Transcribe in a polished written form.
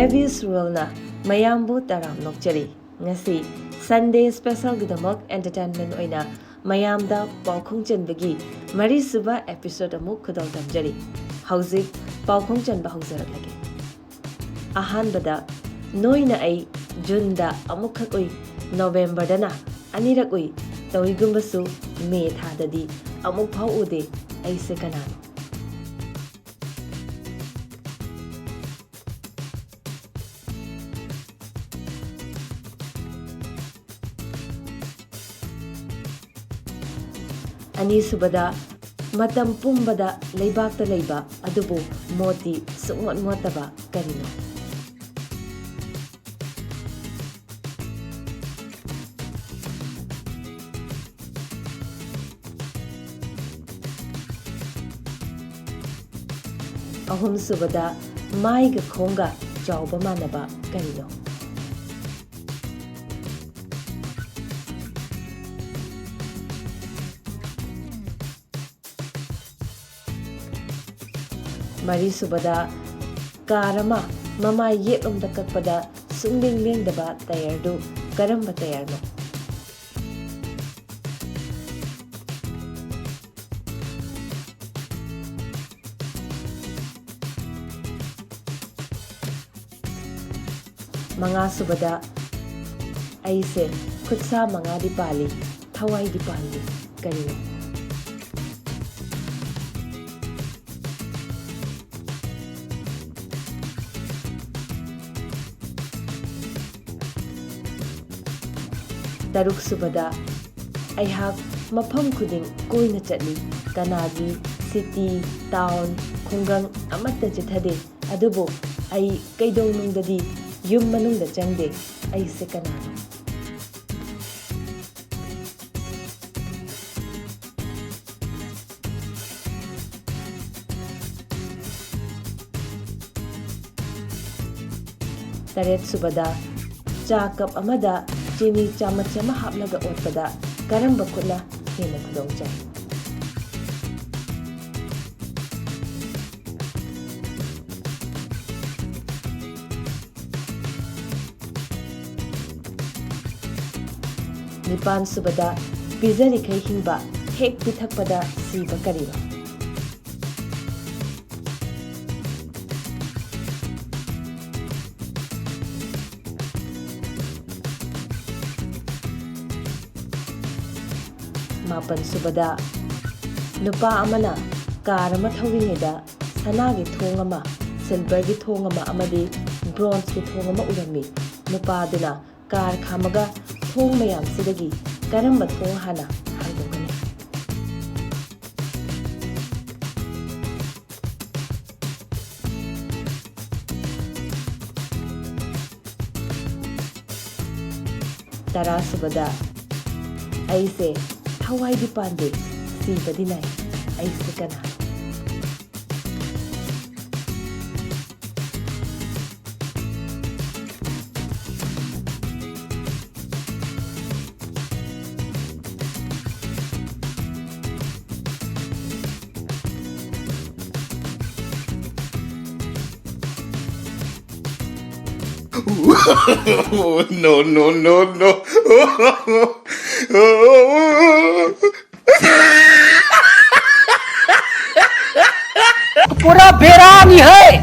Mebys rulna mayambu taram nokjari ngasi Sunday special gidamak entertainment oina mayamda Paokhong chanbagi mari suba episode amuk khudal tamjari hauzik Paokhong chanba hauzarak ahanbada noina ai June amukhak oi November dana anirak oi touegumsung May thadadi amuk phao aude Eise kanano Anisubada Matam pumbada leibakta leiba adubu moti sungmot motaba karino ahum subada Maiga khongga chaoba manaba karino mari subada karamba mamai yetlomda kakpda sungleng lengdaba tyre du karamba tyre no manga subada Eise khutsa manga di pali thawai di panli karino Daruk subada aihak mafam khuding koina chatli kanagi city town khungang amatta chithade adubu ai kaidong nungdadi yum manungda changde Eise kanano taret subada cha cup amada chini chamat chama hapnaga otpada karamba khutna hena khudong chai nipan subada pizari khai hingba hek pithakpada siba kariba mapan subada nupa amana car ama thawingeda sanagi thong ama silver gi thong ama amadi bronze gi thong ama urami nupa duna car khamaga thong mayam sidagi karamba thong hana hangdogani tara subada Eise thawai di pande si badinai Eise kanano no. पूरा बेरानी है।